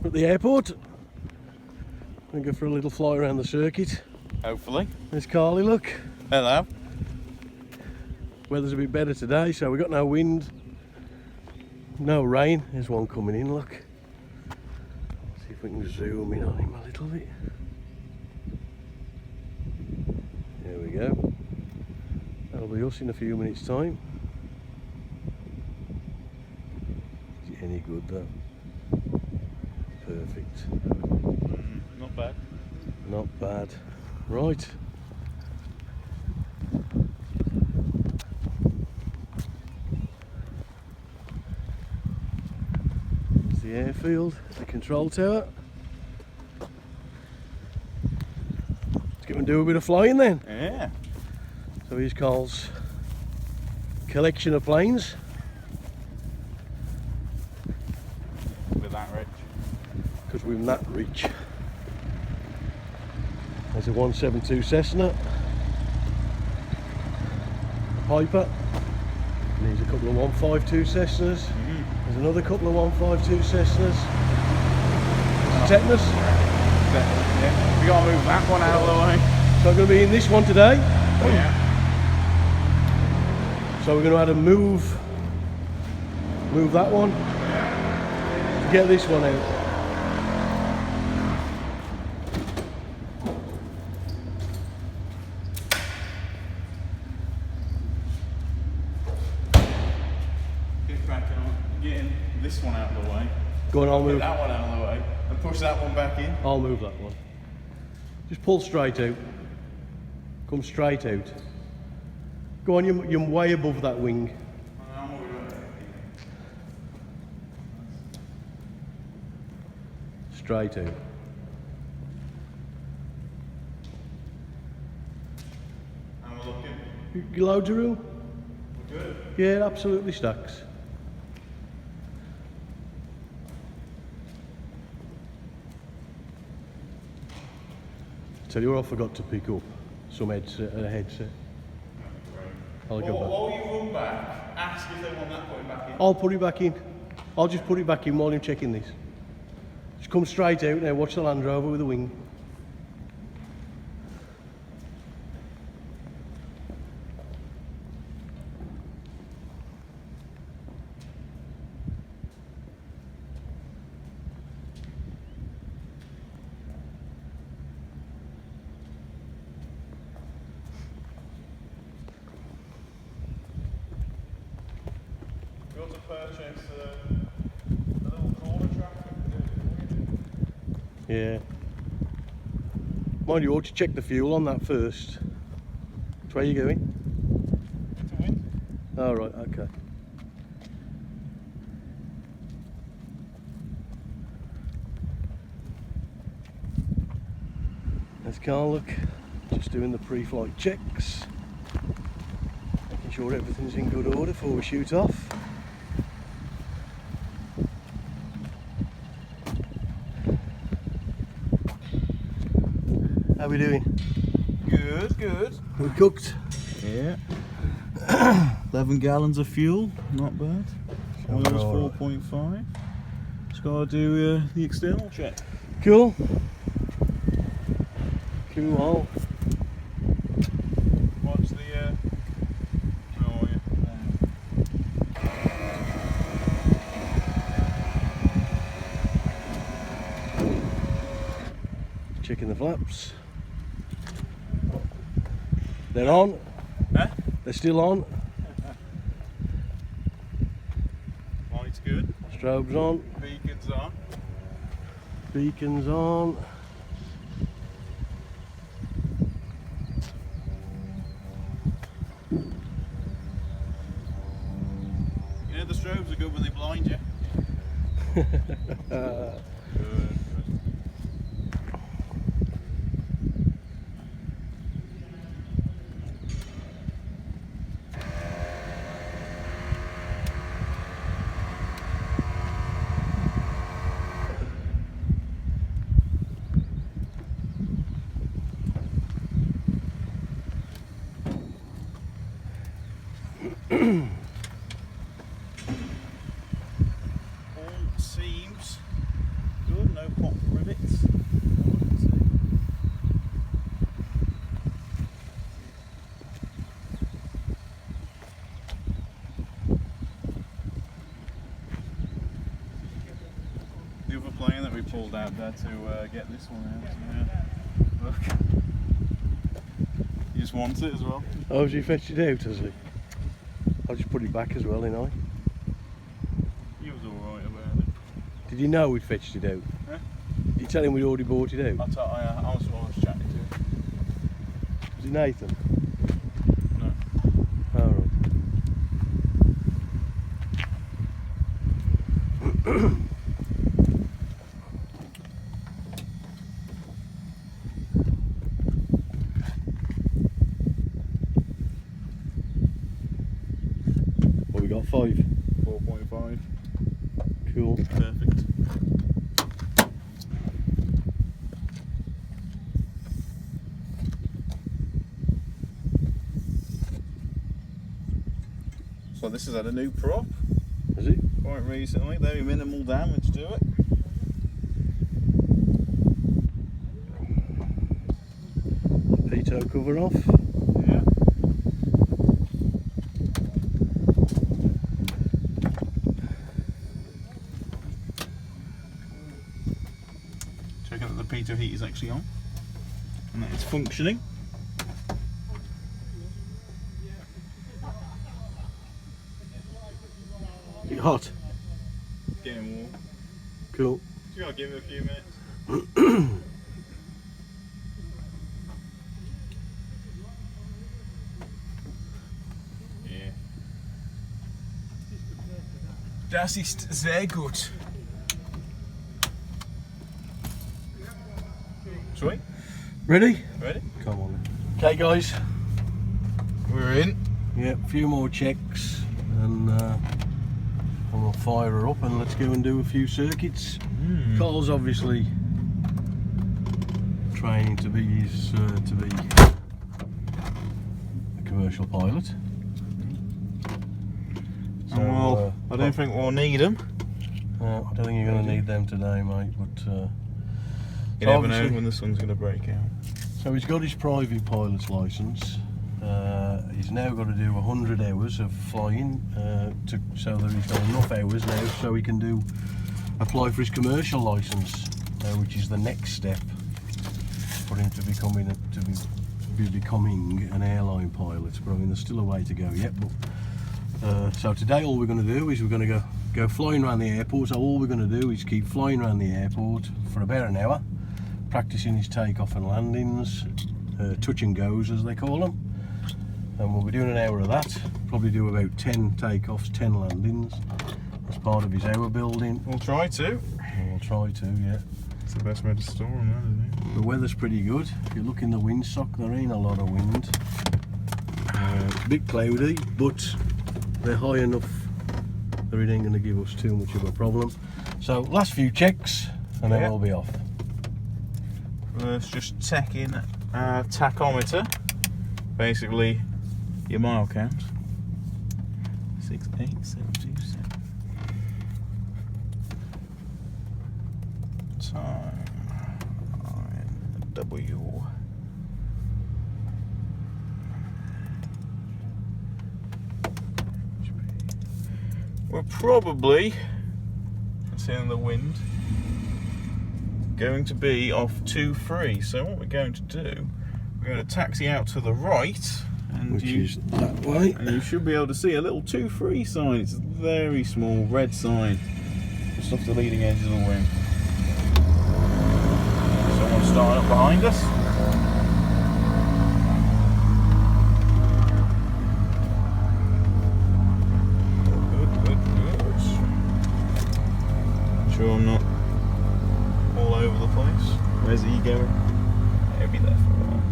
at the airport. We'll go for a little fly around the circuit. Hopefully. There's Carly, look. Hello. Weather's a bit better today, so we've got no wind, no rain. There's one coming in, look. See if we can zoom in on him a little bit. There we go. That'll be us in a few minutes' time. Is it any good though? Perfect. Not bad. Not bad. Right. There's the airfield, the control tower. Let's get and do a bit of flying then. Yeah. So here's Carl's collection of planes. We're that rich. Because we're that rich. There's a 172 Cessna, a Piper, and there's a couple of 152 Cessnas. There's another couple of 152 Cessnas. There's a Tetanus. Yeah. We gotta move that one out of the way. So I'm going to be in this one today. Yeah. So we're going to have to move that one to get this one out. Get cracking on getting this one out of the way. Go on, I'll Get move. that one out of the way and push that one back in. I'll move that one. Just pull straight out. Come straight out. Go on, you're way above that wing. Straight out. And we're looking. You loads of room? We're good. Yeah, absolutely stacks. Tell you what, I forgot to pick up some headset. I'll go back. While you run back, ask if they want that putting back in. I'll put it back in. I'll just put it back in while I'm checking this. Just come straight out now, watch the Land Rover with the wing. We ought to purchase a little corner track. Yeah. Mind you, ought to check the fuel on that first. Which way are you going? To win. Oh, right, okay. There's Carl, look. Just doing the pre-flight checks. Making sure everything's in good order before we shoot off. How we doing? Good, good. We cooked? Yeah. 11 gallons of fuel, not bad. Oil's 4.5. Just gotta do the external check. Cool. Cool. What's the oh yeah. Checking the flaps. They're on. Huh? They're still on. Light's good. Strobes on. Beacon's on. Beacons on. You know the strobes are good when they blind you. Good. All seems plane that we pulled out there to get this one out. Yeah. Look. He just wants it as well. Oh, has he fetched it out, has he? I'll just put it back as well, you know. He was alright about it. Did you know we'd fetched it out? Huh? Did you tell him we'd already bought it out? I was chatting to him. Was it Nathan? No. Oh, right. What we got? 5? 4.5. Cool. Perfect. So this has had a new prop Is it? quite recently. Very minimal damage to it. Pitot cover off. Yeah. Checking that the pitot heat is actually on and that it's functioning. Is it hot? Getting warm. Cool. You gotta give it a few minutes. Yeah. Das ist sehr gut. Sweet. Ready? Ready? Come on. Okay, guys. We're in. Yeah, a few more checks and we'll fire her up and let's go and do a few circuits. Carl's obviously training to be a commercial pilot. So, Well, I don't think we'll need them. I don't think you're going to need them today, mate. But You never know when the sun's going to break out. so he's got his private pilot's license. He's now got to do 100 hours of flying so that he's got enough hours now so he can apply for his commercial license, which is the next step for him to be becoming an airline pilot. But I mean, there's still a way to go yet. But so today, all we're going to do is we're going to go flying around the airport. So all we're going to do is keep flying around the airport for about an hour, practicing his takeoff and landings, touch and goes as they call them. And we'll be doing an hour of that. Probably do about 10 takeoffs, 10 landings as part of his hour building. We'll try to. We'll try to, yeah. It's the best way to store them, isn't it? The weather's pretty good. If you look in the windsock, there ain't a lot of wind. It's a bit cloudy, but they're high enough that it ain't going to give us too much of a problem. So last few checks and then we'll be off. Let's just check in tachometer. Basically, your mile count. 68727. Time W. We're probably, seeing the wind, going to be off 2-3. So what we're going to do, we're going to taxi out to the right, and Which is that way. and you should be able to see a little 2-3 sign. It's a very small red sign, just off the leading edge of the wing. Someone's starting up behind us. Good. Sure I'm not all over the place. Where's he going? He'll be there for a while.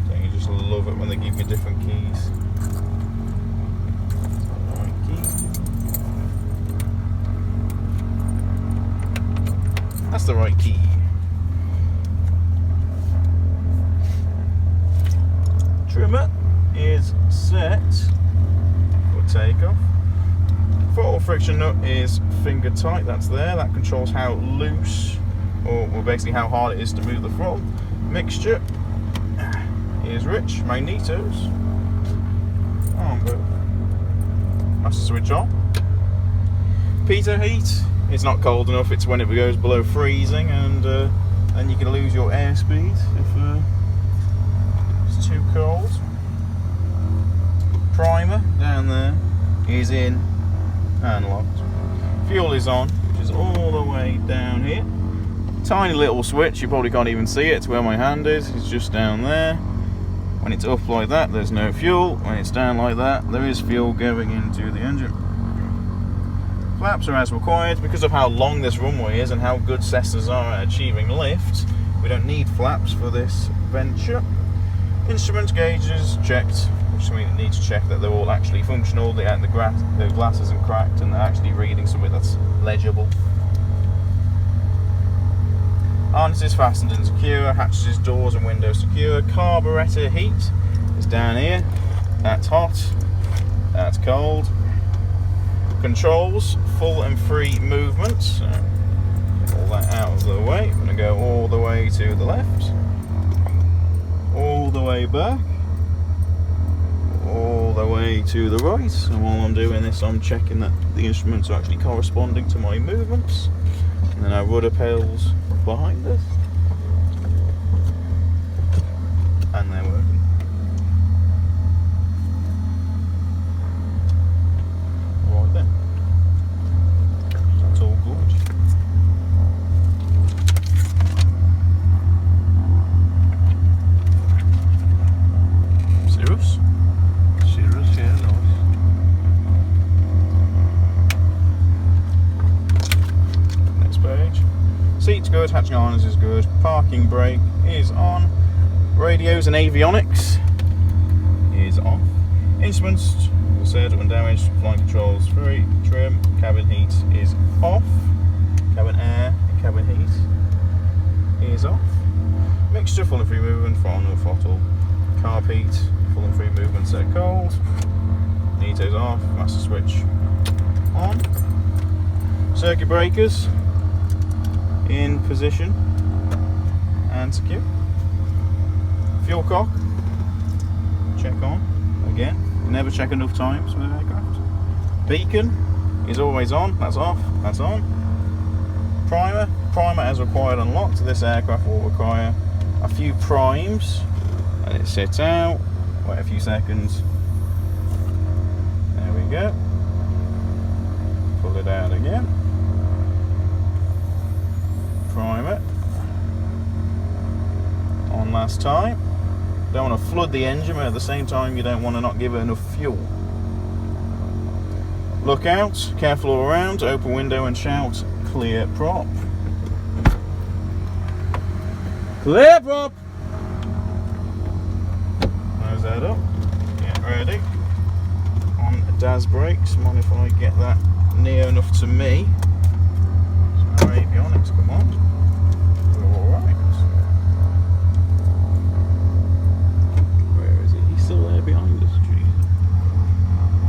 Don't you just love it when they give you different keys? Right key. That's the right key. Trimmer is set for takeoff. Throttle friction nut is finger tight, that's there. That controls how loose, or basically how hard it is to move the throttle. Mixture is rich. Magnetos. That's the switch on. pitot heat. It's not cold enough, it's when it goes below freezing, and then you can lose your airspeed if it's too cold. Primer down there is in and locked. Fuel is on, which is all the way down here. Tiny little switch, you probably can't even see it, it's where my hand is, it's just down there. When it's up like that, there's no fuel. When it's down like that, there is fuel going into the engine. Flaps are as required. Because of how long this runway is and how good Cessnas are at achieving lift, we don't need flaps for this venture. Instrument gauges checked, which means we need to check that they're all actually functional, the glass isn't cracked and they're actually reading something that's legible. Harnesses fastened and secure, hatches, doors and windows secure. Carburetor heat is down here. That's hot, that's cold. Controls, full and free movement. So get all that out of the way. I'm going to go all the way to the left, all the way back, all the way to the right. And while I'm doing this, I'm checking that the instruments are actually corresponding to my movements. And then our rudder pedals behind us, and they're working. Right then, that's all good. Serious? Serious, yeah, nice. Next page. Seat's good, hatching harness is good, parking brake is on, radios and avionics is off, instruments, as I said, undamaged, flying controls free, trim, cabin heat is off, cabin air and cabin heat is off, mixture full and free movement, throttle, throttle, carb heat, full and free movement set cold, NITO's off, master switch on, circuit breakers in position and secure. Fuel cock, check on, again, you never check enough times with an aircraft. Beacon is always on, that's off, that's on. Primer as required unlocked. This aircraft will require a few primes. Let it sit out, wait a few seconds. There we go. Pull it out again. Primer on last time. Don't want to flood the engine, but at the same time you don't want to not give it enough fuel. Look out, careful all around, open window and shout, clear prop. Clear prop! Nose that up, get ready. On DAS brakes, mind if I get that near enough to me. So our avionics, come on. We're alright. Where is he? He's still there behind us, geez.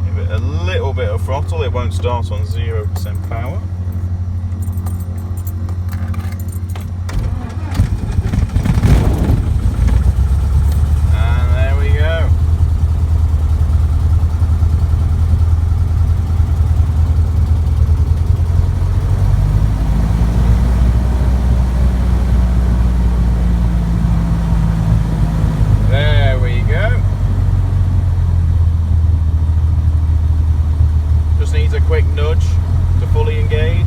Give it a little bit of throttle, it won't start on 0% power. And there we go. There we go. Just needs a quick nudge to fully engage.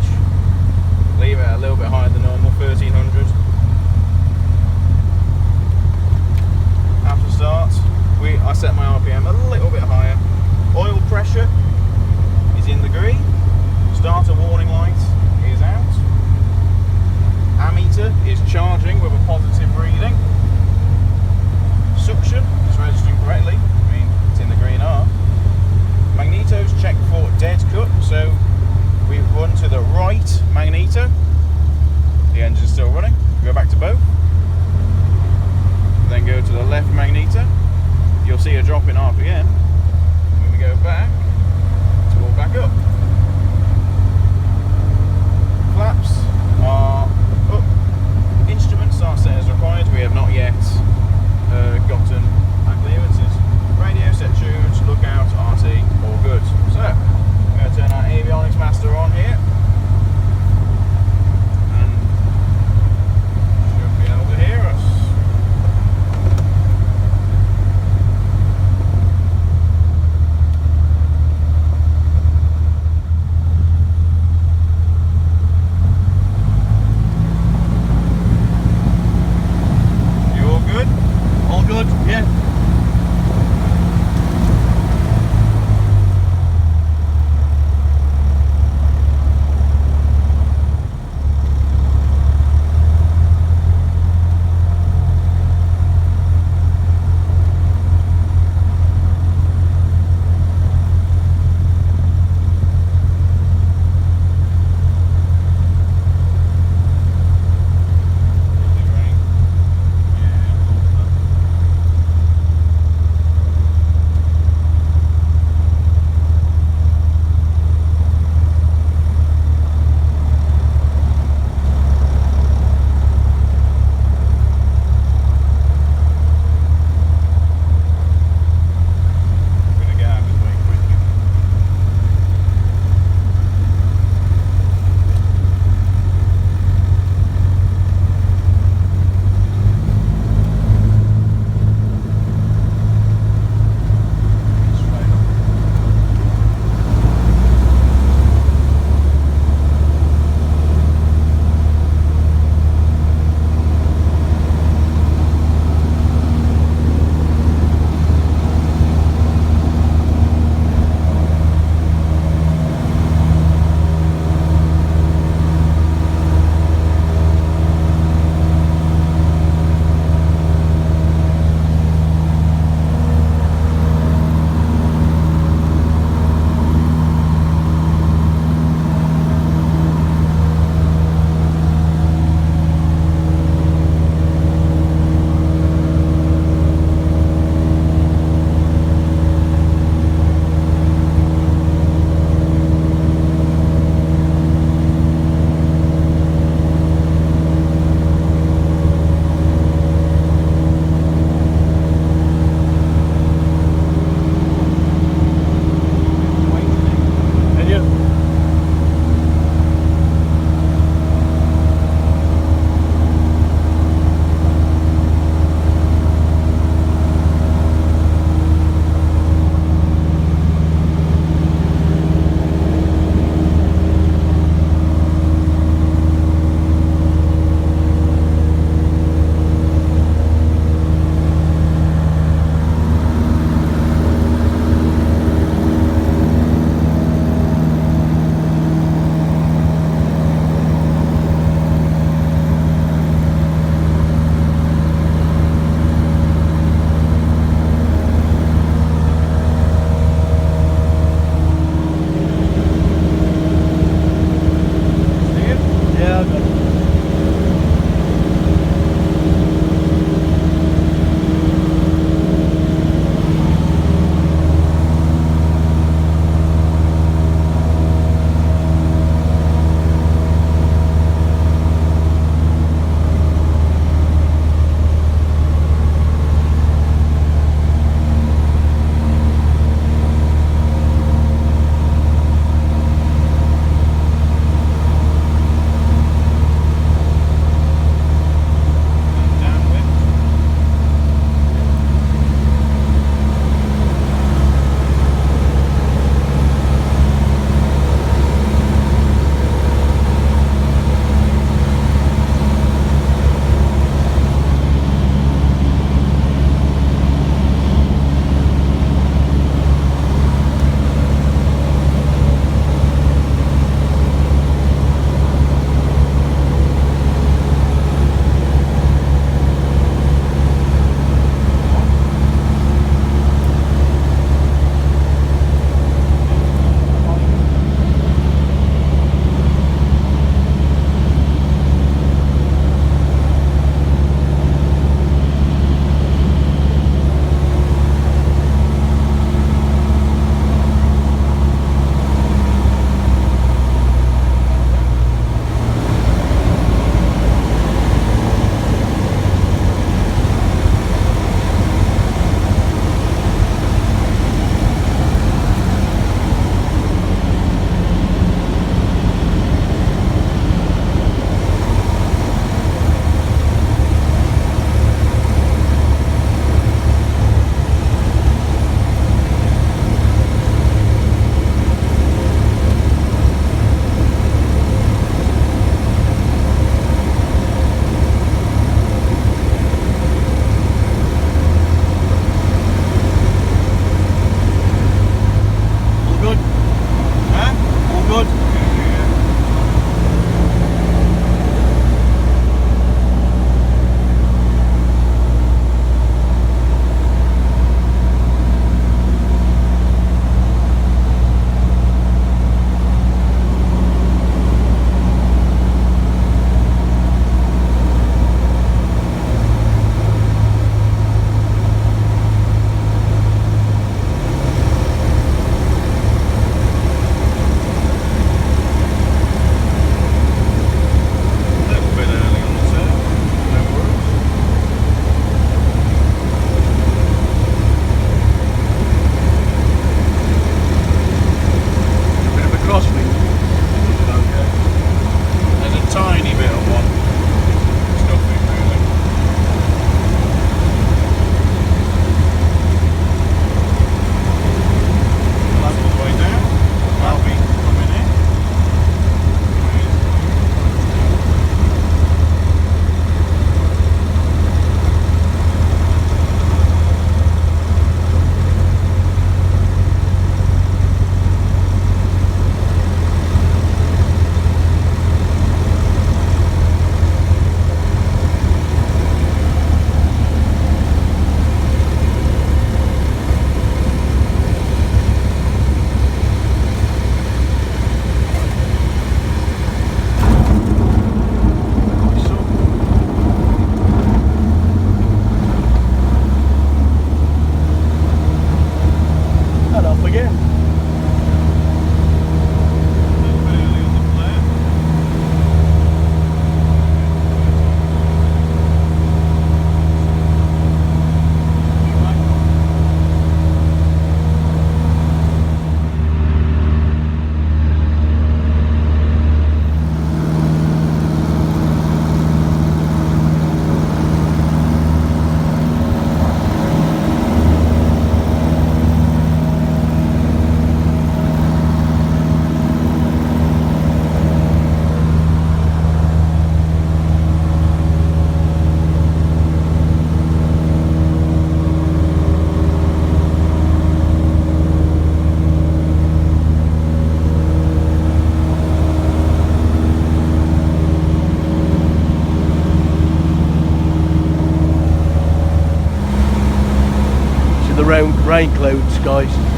rain clouds, guys.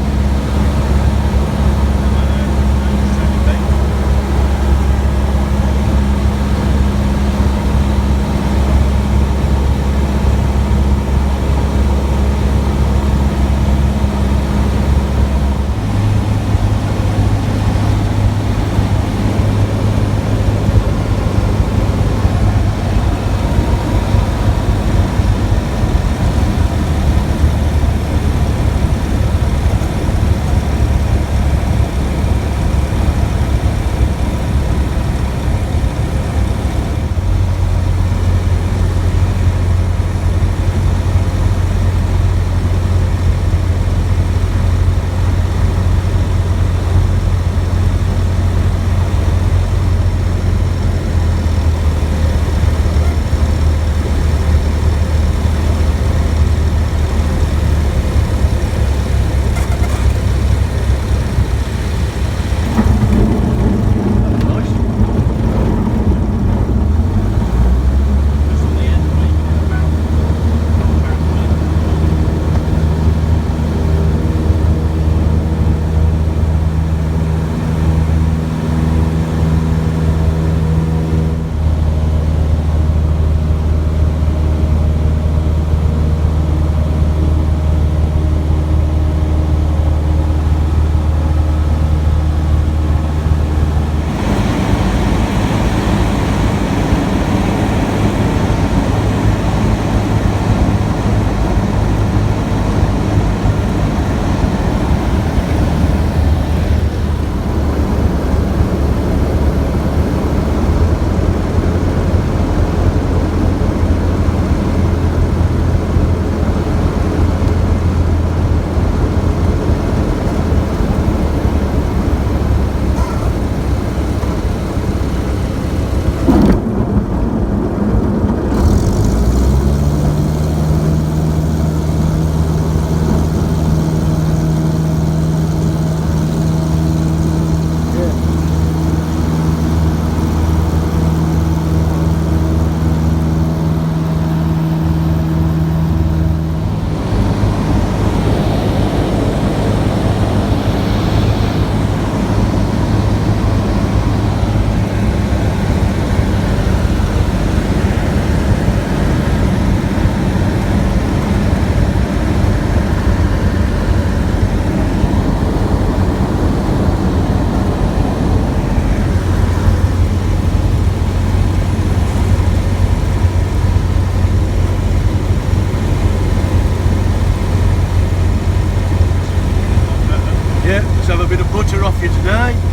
Let's have a bit of butter off you today.